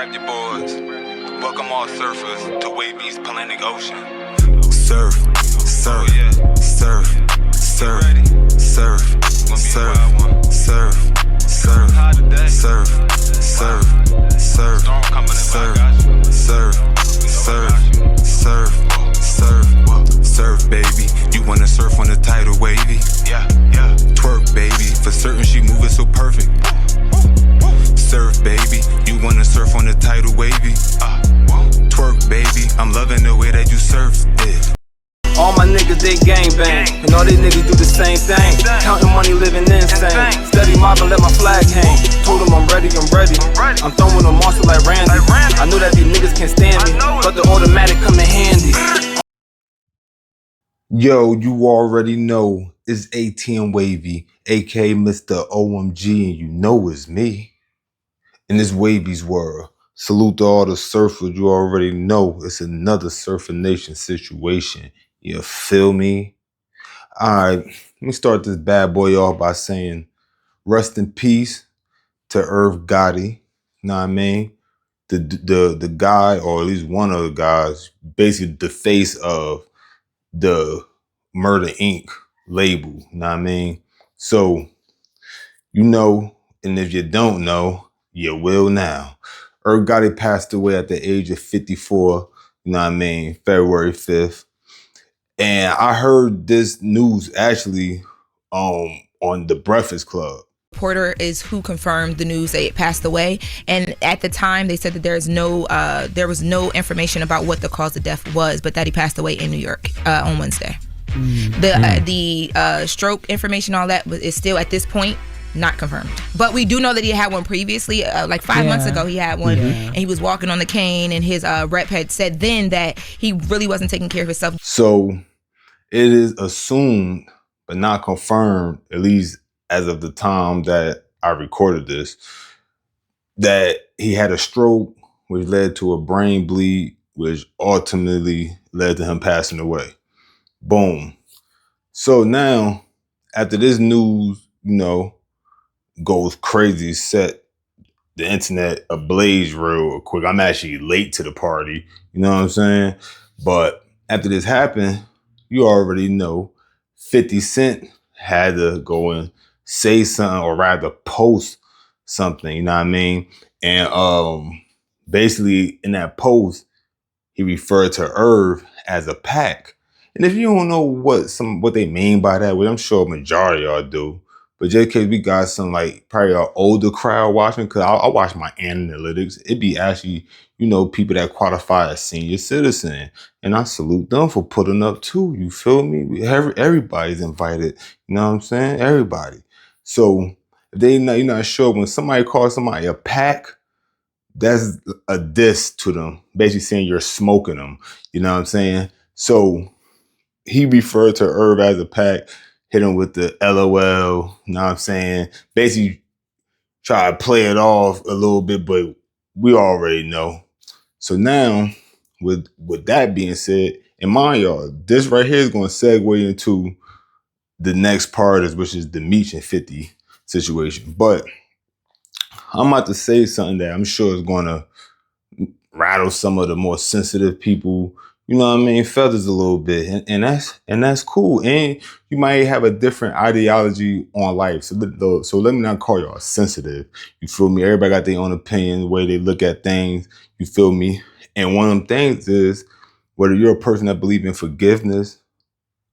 grab your boards. Welcome all surfers to Wavy's Atlantic Ocean. Surf, surf, surf, surf, surf, surf, surf, surf, surf, surf, surf, surf, surf, surf, surf, baby. You wanna surf on the tidal wavy? Yeah. Twerk, baby. For certain, she moving so perfect. Surf, baby. You wanna surf on the tidal wavy? Twerk, baby. I'm loving the way that you surf it. All my niggas, they gangbang, and all these niggas do the same thing. Counting money, living insane. Steady mobbing, let my flag hang. Told them I'm ready. I'm throwing them monster like Randy. I know that these niggas can't stand me, but the automatic come in handy. Yo, you already know it's ATM Wavy, aka Mr. OMG, and you know it's me. In this Wavy's world, salute to all the surfers. You already know it's another Surfer Nation situation. You feel me? All right, let me start this bad boy off by saying rest in peace to Irv Gotti. Know what I mean? The guy, or at least one of the guys, basically the face of the Murder Inc. label. Know what I mean? So, you know, and if you don't know, you will now. Irv Gotti passed away at the age of 54, you know what I mean, February 5th. And I heard this news actually on the Breakfast Club. Porter is who confirmed the news that it passed away, and at the time they said that there was no information about what the cause of death was, but that he passed away in New York on Wednesday. The stroke information, all that is still at this point not confirmed, but we do know that he had one previously, like 5 months ago he had one, and he was walking on the cane, and his rep had said then that he really wasn't taking care of himself. So it is assumed but not confirmed, at least as of the time that I recorded this, that he had a stroke which led to a brain bleed, which ultimately led to him passing away. Boom. So now, after this news, you know, goes crazy, set the internet ablaze real quick. I'm actually late to the party, you know what I'm saying? But after this happened, you already know 50 Cent had to go and say something, or rather post something, you know what I mean? And basically in that post, he referred to Irv as a pack. And if you don't know what they mean by that, well, I'm sure a majority of y'all do. But just in case we got some, like, probably an older crowd watching, because I watch my analytics. It'd be actually, you know, people that qualify as senior citizen. And I salute them for putting up too. You feel me? Everybody's invited. You know what I'm saying? Everybody. So if you're not sure, when somebody calls somebody a pack, that's a diss to them. Basically saying you're smoking them. You know what I'm saying? So he referred to Irv as a pack, hit him with the LOL, you know what I'm saying? Basically try to play it off a little bit, but we already know. So now, with that being said, and mind y'all, this right here is going to segue into the next part, which is the Meech and 50 situation. But I'm about to say something that I'm sure is going to rattle some of the more sensitive people, you know what I mean, feathers a little bit, and that's cool. And you might have a different ideology on life, so let me not call y'all sensitive. You feel me? Everybody got their own opinion, the way they look at things. You feel me? And one of them things is whether you're a person that believes in forgiveness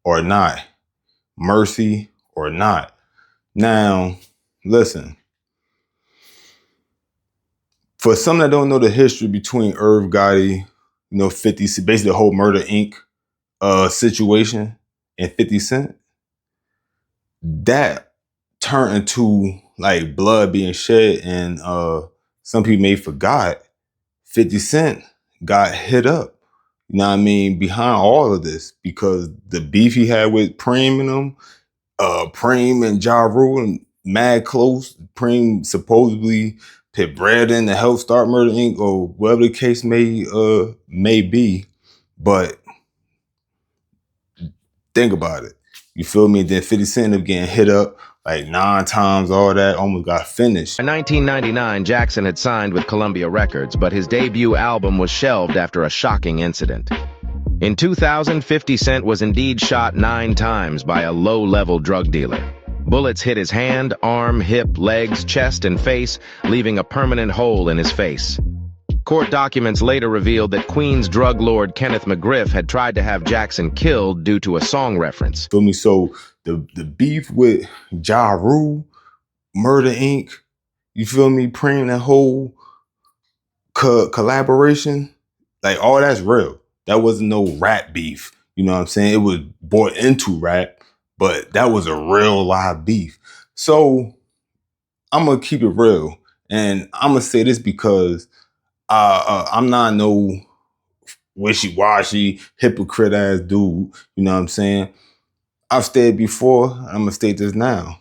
or not, mercy or not. Now, listen. For some that don't know the history between Irv Gotti, you know, 50, basically the whole Murder Inc. Situation, and 50 Cent, that turned into like blood being shed, and some people may have 50 Cent got hit up, you know what I mean, behind all of this, because the beef he had with Preem and them, Preem and Ja Rule, and mad close. Preem supposedly put bread in to help start Murder Inc. or whatever the case may be. But think about it. You feel me? Then 50 Cent ended up getting hit up like 9 times, all that, almost got finished. In 1999, Jackson had signed with Columbia Records, but his debut album was shelved after a shocking incident. In 2000, 50 Cent was indeed shot 9 times by a low-level drug dealer. Bullets hit his hand, arm, hip, legs, chest, and face, leaving a permanent hole in his face. Court documents later revealed that Queens drug lord Kenneth McGriff had tried to have Jackson killed due to a song reference. Feel me? So the beef with Ja Rule, Murder Inc., you feel me? Praying that whole collaboration, like all that's real. That wasn't no rap beef. You know what I'm saying? It was brought into rap, but that was a real live beef. So I'm gonna keep it real, and I'm gonna say this because I'm not no wishy-washy, hypocrite ass dude. You know what I'm saying? I've stated before, I'm gonna state this now.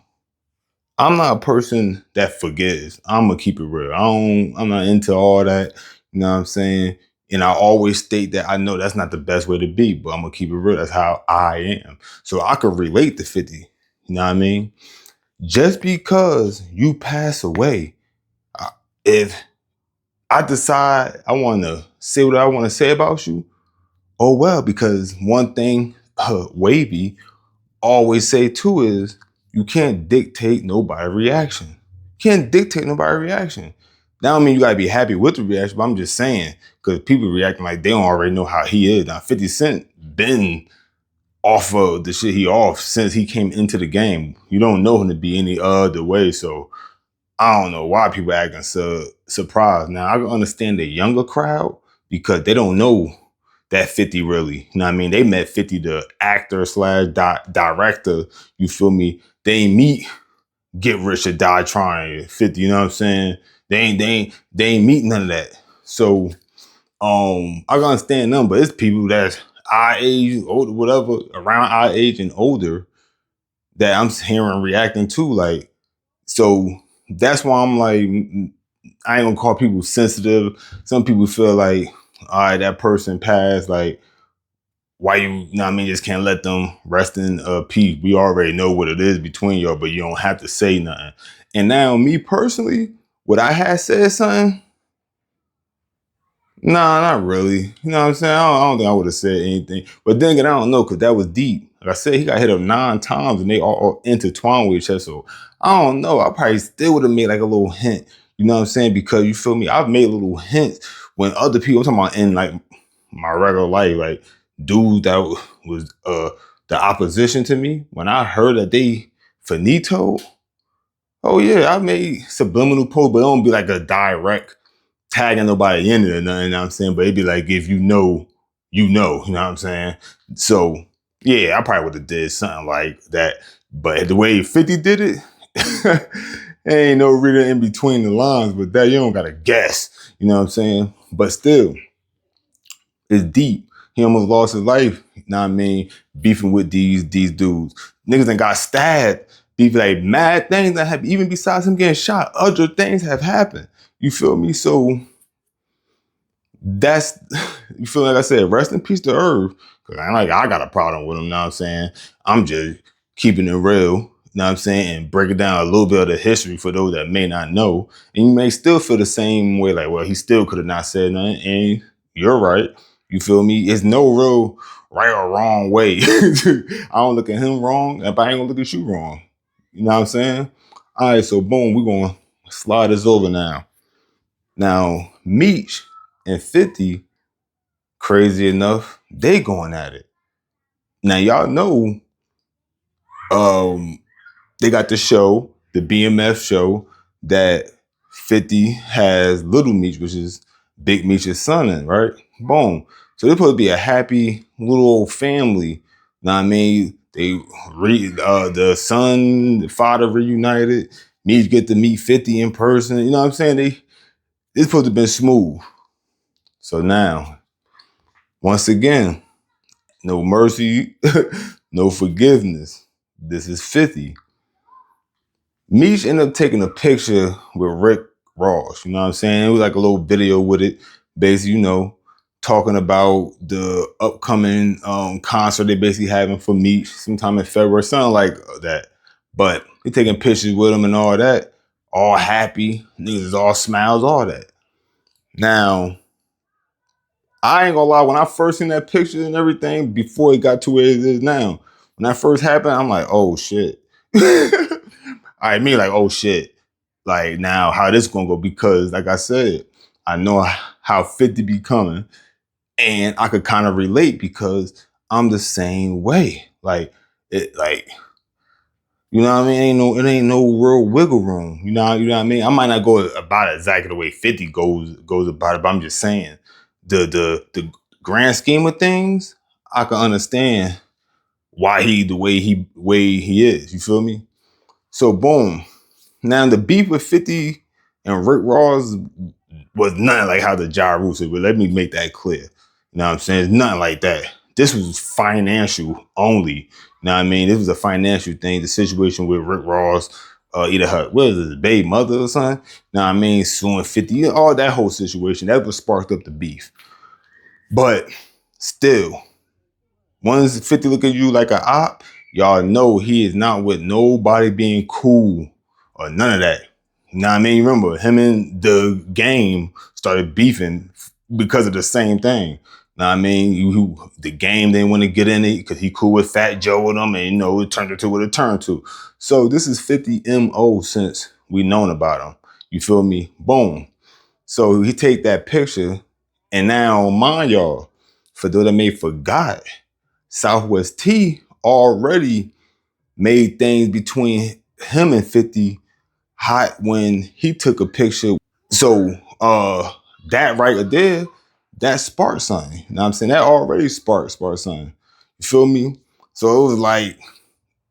I'm not a person that forgives. I'm gonna keep it real. I'm not into all that. You know what I'm saying? And I always state that I know that's not the best way to be, but I'm gonna keep it real. That's how I am. So I could relate to 50. You know what I mean? Just because you pass away, if I decide I want to say what I want to say about you, oh well, because one thing Wavy always say too is you can't dictate nobody's reaction. You can't dictate nobody's reaction. That don't mean you gotta be happy with the reaction, but I'm just saying, because people reacting like they don't already know how he is. Now 50 Cent been off of the shit he off since he came into the game. You don't know him to be any other way, so I don't know why people acting so surprised. Now I can understand the younger crowd because they don't know that 50 really. You know what I mean? They met 50, the actor slash director. You feel me? They ain't meet Get Rich or Die Trying 50. You know what I'm saying? They ain't meet none of that. So I can understand them, but it's people that's our age, older, whatever, around our age and older that I'm hearing reacting to. Like, so that's why I'm like, I ain't gonna call people sensitive. Some people feel like, all right, that person passed, like, why you know what I mean, just can't let them rest in peace. We already know what it is between y'all, but you don't have to say nothing. And now me personally, would I have said something? Nah, not really. You know what I'm saying? I don't think I would have said anything. But then again, I don't know, because that was deep. Like I said, he got hit up 9 times and they all intertwined with each other. So I don't know. I probably still would have made like a little hint. You know what I'm saying? Because you feel me? I've made little hints when other people, I'm talking about in like my regular life, like dudes that was the opposition to me. When I heard that they finito, oh yeah, I made subliminal posts, but it don't be like a direct tagging nobody in it or nothing, you know what I'm saying? But it'd be like, if you know, you know what I'm saying? So, yeah, I probably would have did something like that. But the way 50 did it, ain't no reading in between the lines, but that you don't got to guess, you know what I'm saying? But still, it's deep. He almost lost his life, you know what I mean, beefing with these dudes. Niggas done got stabbed, beefing like mad things that have, even besides him getting shot, other things have happened. You feel me? So that's, you feel like I said, rest in peace to Irv. Cause I ain't like I got a problem with him, you know what I'm saying? I'm just keeping it real, you know what I'm saying? And breaking down a little bit of the history for those that may not know. And you may still feel the same way, like, well, he still could have not said nothing. And you're right. You feel me? It's no real right or wrong way. I don't look at him wrong, but I ain't gonna look at you wrong. You know what I'm saying? All right, so boom, we're gonna slide this over now. Now, Meech and 50, crazy enough, they going at it. Now, y'all know they got the show, the BMF show, that 50 has Little Meech, which is Big Meech's son in, right? Boom. So they're supposed to be a happy little old family. Know what I mean? They the son, the father reunited. Meech get to meet 50 in person. You know what I'm saying? It's supposed to have been smooth. So now, once again, no mercy, no forgiveness. This is 50. Meech ended up taking a picture with Rick Ross. You know what I'm saying? It was like a little video with it. Basically, you know, talking about the upcoming concert they basically having for Meech sometime in February, something like that. But he taking pictures with him and all that, all happy, niggas is all smiles, all that. Now, I ain't gonna lie, when I first seen that picture and everything, before it got to where it is now, when that first happened, I'm like, oh shit. I mean, like, oh shit. Like, now, how this gonna go? Because, like I said, I know how 50 be coming, and I could kind of relate because I'm the same way. Like, you know what I mean? It ain't no real wiggle room. You know what I mean? I might not go about it exactly the way 50 goes about it, but I'm just saying the grand scheme of things, I can understand why he the way he is. You feel me? So boom. Now the beef with 50 and Rick Ross was nothing like how the Ja Rule said, but let me make that clear. You know what I'm saying? It's nothing like that. This was financial only. You know what I mean? This was a financial thing. The situation with Rick Ross, either her, what is it, his baby mother or something? You know what I mean? Suing 50, all that whole situation. That was sparked up the beef. But still, once 50 look at you like an op, y'all know he is not with nobody being cool or none of that. You know what I mean? Remember, him and the game started beefing because of the same thing. You know what I mean? The game didn't want to get in it because he cool with Fat Joe and them, and you know, it turned into what it turned to. So this is 50 MO since we known about him. You feel me? Boom. So he take that picture, and now, mind y'all, for those that may forgot, Southwest T already made things between him and 50 hot when he took a picture. So that right there, that sparked something. You know what I'm saying? That already sparked something. You feel me? So it was like,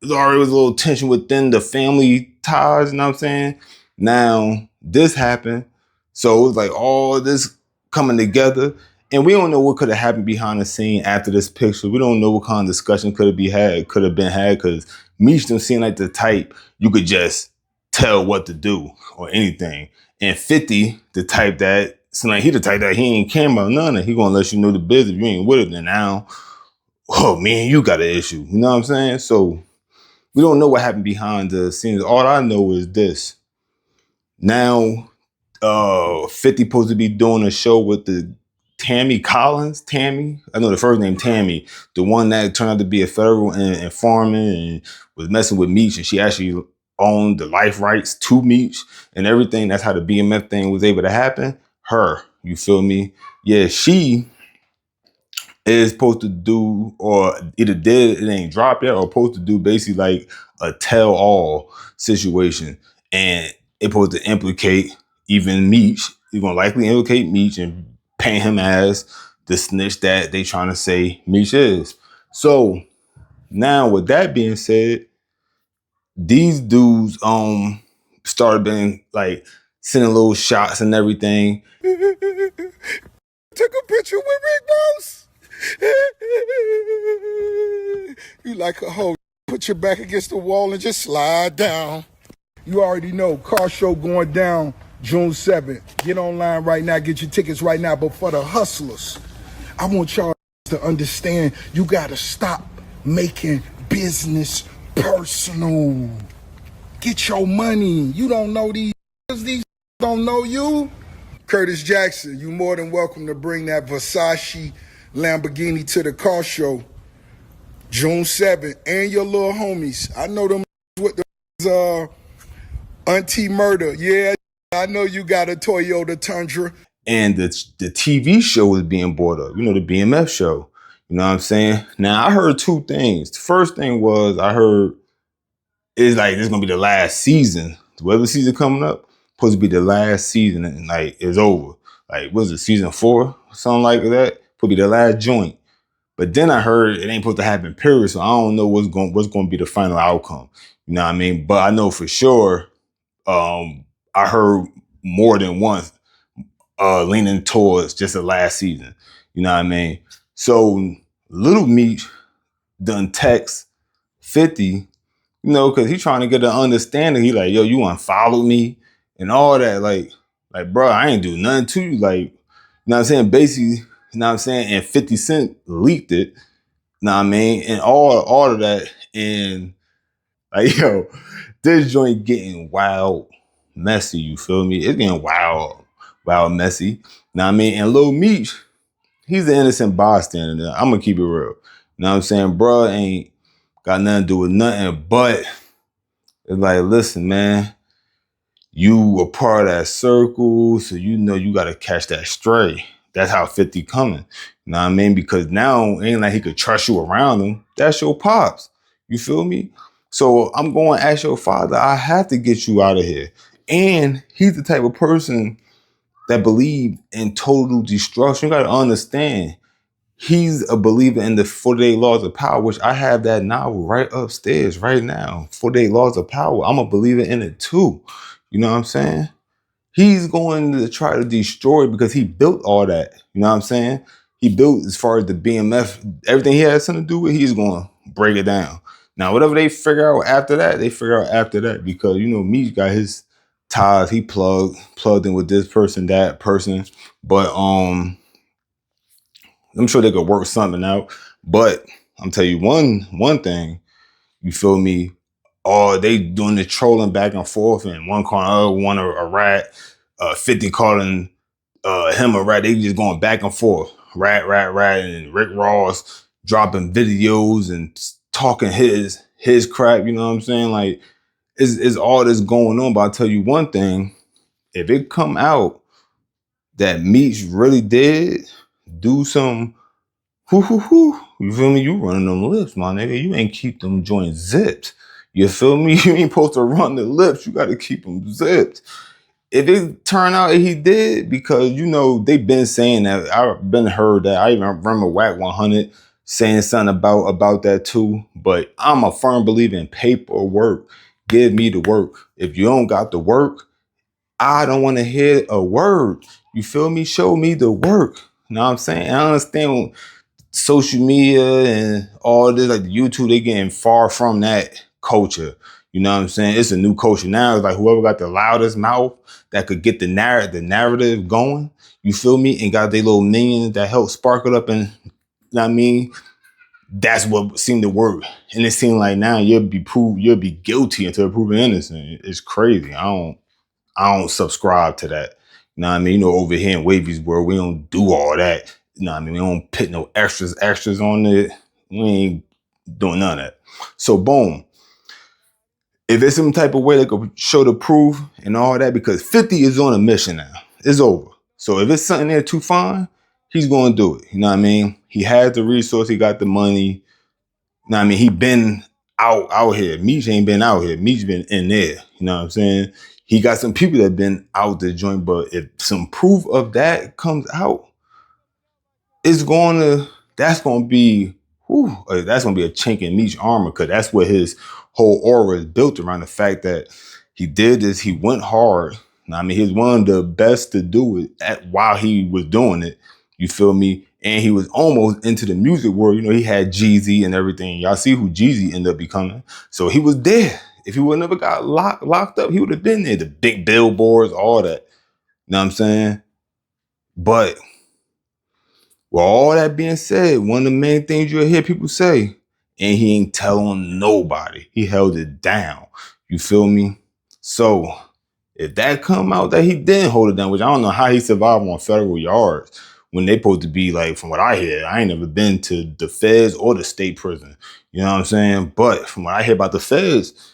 there already was a little tension within the family ties, you know what I'm saying? Now, this happened. So it was like all this coming together. And we don't know what could have happened behind the scene after this picture. We don't know what kind of discussion could have been had, because Meech don't seem like the type you could just tell what to do or anything. And 50, the type that, seem like he the type that he ain't care about none of. He gonna let you know the business. If you ain't with it, then now, oh man, you got an issue. You know what I'm saying? So we don't know what happened behind the scenes. All I know is this. Now, 50 supposed to be doing a show with the Tammy Collins. Tammy, I know the first name Tammy, the one that turned out to be a federal informant and was messing with Meech, and she actually owned the life rights to Meech and everything. That's how the BMF thing was able to happen. Her, you feel me? Yeah, she is supposed to do, or either did, it ain't dropped yet, or supposed to do basically like a tell-all situation. And it's supposed to implicate even Meech. It's gonna likely implicate Meech and paint him as the snitch that they trying to say Meech is. So now with that being said, these dudes started being like sending little shots and everything. Took a picture with Rick Ross. You like a hoe. Put your back against the wall and just slide down. You already know, car show going down June 7th. Get online right now, get your tickets right now. But for the hustlers, I want y'all to understand you gotta stop making business personal. Get your money. You don't know these don't know you. Curtis Jackson, you more than welcome to bring that Versace Lamborghini to the car show June 7th, and your little homies. I know them with the Auntie Murder. Yeah, I know you got a Toyota Tundra. And the TV show is being brought up, you know, the BMF show. You know what I'm saying? Now, I heard two things. The first thing was, I heard it's like this is gonna be the last season. The weather season coming up, supposed to be the last season, and like it's over. Like, was it season 4? Something like that. Supposed to be the last joint. But then I heard it ain't supposed to happen, period. So I don't know what's going to be the final outcome. You know what I mean? But I know for sure, I heard more than once leaning towards just the last season. You know what I mean? So Lil Meech done text 50, you know, because he's trying to get an understanding. He like, yo, you unfollowed me and all that. Like, bro, I ain't do nothing to you. Like, you know what I'm saying? Basically, you know what I'm saying? And 50 Cent leaked it. You know what I mean? And all of that. And Like, yo, this joint getting wild, messy, you feel me? It's getting wild, messy. Now I mean, and Lil Meech, he's an innocent bystander. I'm gonna keep it real. You know what I'm saying? Bruh ain't got nothing to do with nothing, but it's like, listen, man, you were part of that circle, so you know you gotta catch that stray. That's how 50 coming. You know what I mean? Because now ain't like he could trust you around him. That's your pops. You feel me? So I'm going to ask your father, I have to get you out of here. And he's the type of person that believe in total destruction. You gotta understand, he's a believer in the 48 laws of power, which I have that novel right upstairs right now. 48 laws of power. I'm a believer in it too. You know what I'm saying? He's going to try to destroy it because he built all that. You know what I'm saying? He built, as far as the BMF, everything he has something to do with, he's going to break it down. Now, whatever they figure out after that, they figure out after that, because, you know, Meech got his ties. He plugged in with this person, that person. But I'm sure they could work something out. But I'm tell you one thing, you feel me? Oh, they doing the trolling back and forth, and one calling one a rat, 50 calling him a rat. They just going back and forth, rat, and Rick Ross dropping videos and talking his crap. You know what I'm saying? Like, it's all this going on. But I'll tell you one thing: if it come out that Meech really did do some, you feel me? You running them lips, my nigga. You ain't keep them joints zipped. You feel me? You ain't supposed to run the lips. You got to keep them zipped. If it turn out he did, because, you know, they been saying that. I've been heard that. I even remember Whack 100 saying something about that too. But I'm a firm believer in paperwork. Give me the work. If you don't got the work, I don't want to hear a word. You feel me? Show me the work. You know what I'm saying? I understand social media and all this, like the YouTube, they getting far from that culture. You know what I'm saying? It's a new culture now. It's like whoever got the loudest mouth that could get the narrative going, you feel me? And got their little minions that help spark it up, and you know what I mean? That's what seemed to work. And it seemed like now you'll be guilty until proven innocent. It's crazy. I don't subscribe to that. You know what I mean? You know, over here in Wavy's world, we don't do all that. You know what I mean? We don't put no extras on it. We ain't doing none of that. So boom. If there's some type of way they could show the proof and all that, because 50 is on a mission now. It's over. So if it's something there to find, he's going to do it. You know what I mean? He has the resource. He got the money. You know what I mean? He been out here. Meech ain't been out here. Meech been in there. You know what I'm saying? He got some people that been out the joint, but if some proof of that comes out, that's gonna be a chink in Meech's armor, because that's what his whole aura is built around, the fact that he did this, he went hard. I mean, he's one of the best to do it while he was doing it. You feel me? And he was almost into the music world. You know, he had Jeezy and everything. Y'all see who Jeezy ended up becoming. So he was there. If he would never got locked up, he would have been there. The big billboards, all that. You know what I'm saying? But with all that being said, one of the main things you'll hear people say, and he ain't telling nobody. He held it down. You feel me? So if that come out that he didn't hold it down, which I don't know how he survived on federal yards when they supposed to be, like, from what I hear, I ain't never been to the feds or the state prison. You know what I'm saying? But from what I hear about the feds,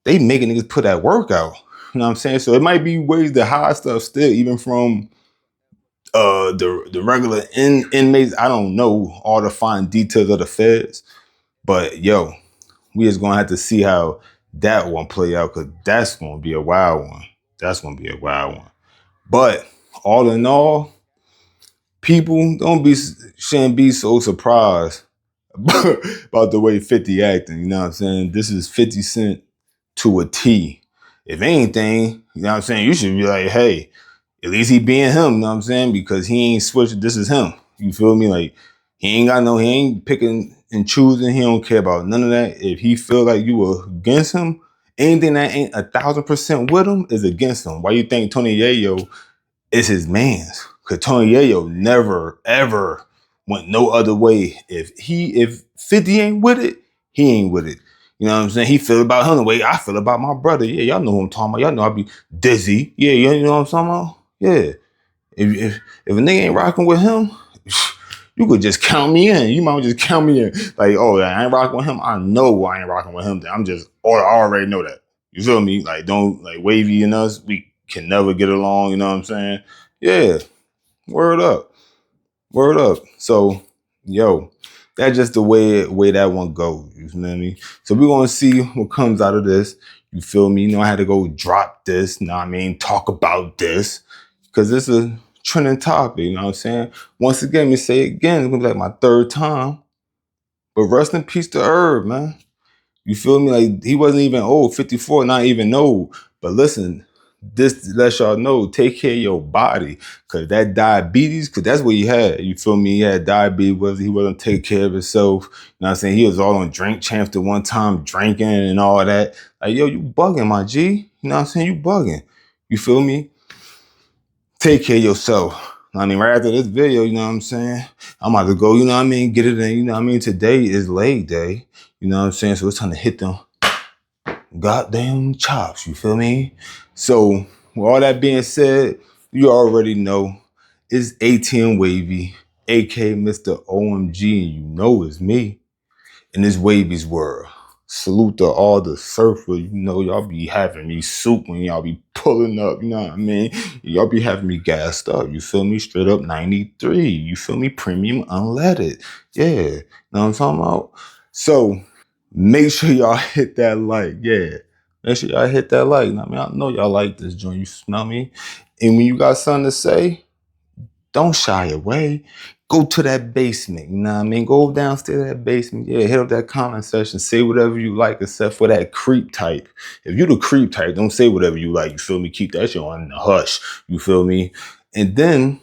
they making niggas put that work out. You know what I'm saying? So it might be ways to hide stuff still, even from the regular inmates. I don't know all the fine details of the feds, but yo, we just gonna have to see how that one play out, because that's gonna be a wild one. That's gonna be a wild one. But all in all, people shouldn't be so surprised about the way 50 acting. You know what I'm saying? This is 50 Cent to a T. If anything, you know what I'm saying, you should be like, hey, at least he being him, you know what I'm saying? Because he ain't switched. This is him. You feel me? Like, he ain't picking and choosing. He don't care about none of that. If he feel like you were against him, anything that ain't 1,000% with him is against him. Why you think Tony Yayo is his man's? Because Tony Yayo never, ever went no other way. If 50 ain't with it, he ain't with it. You know what I'm saying? He feel about him the way I feel about my brother. Yeah, y'all know who I'm talking about. Y'all know I be dizzy. Yeah, you know what I'm talking about? Yeah. If a nigga ain't rocking with him, you could just count me in. You might just count me in. Like, oh, I ain't rocking with him. I know I ain't rocking with him. I'm just, or I already know that. You feel me? Like, don't, like, Wavy and us, we can never get along. You know what I'm saying? Yeah. Word up. Word up. So, yo, that's just the way that one goes. You feel me? So we're gonna see what comes out of this. You feel me? You know, I had to go drop this, you know what I mean, talk about this. Cause this is a trending topic, you know what I'm saying? Once again, let me say it again, it's gonna be like my third time. But rest in peace to Irv, man. You feel me? Like, he wasn't even old, 54, not even old. But listen, this lets y'all know, take care of your body. Cause that diabetes, cause that's what he had. You feel me? He had diabetes, he wasn't taking care of himself. You know what I'm saying? He was all on Drink Champs at one time, drinking and all that. Like, yo, you bugging, my G. You know what I'm saying? You bugging. You feel me? Take care of yourself. I mean, right after this video, you know what I'm saying? I'm about to go, you know what I mean, get it in, you know what I mean? Today is leg day, you know what I'm saying? So it's time to hit them goddamn chops, you feel me? So, with all that being said, you already know it's ATM Wavy, aka Mr. OMG, and you know it's me in this Wavy's world. Salute to all the surfers, you know, y'all be having me soup when y'all be pulling up, you know what I mean? Y'all be having me gassed up, you feel me? Straight up 93, you feel me? Premium unleaded, yeah, you know what I'm talking about? So, make sure y'all hit that like, yeah. Make sure y'all hit that like, I mean, I know y'all like this joint, you smell me? And when you got something to say, don't shy away. Go to that basement, you know what I mean? Go downstairs to that basement. Yeah, hit up that comment section. Say whatever you like except for that creep type. If you the creep type, don't say whatever you like, you feel me? Keep that shit on the hush, you feel me? And then,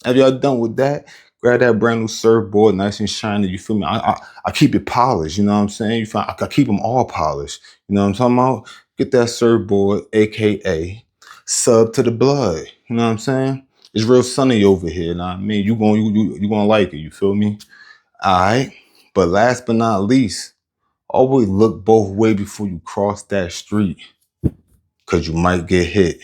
after y'all done with that, grab that brand new surfboard, nice and shiny, you feel me? I keep it polished, you know what I'm saying? You feel, I keep them all polished, you know what I'm talking about? Get that surfboard, AKA sub to the blood, you know what I'm saying? It's real sunny over here, you know what I mean? You gonna like it, you feel me? All right. But last but not least, always look both ways before you cross that street, cause you might get hit.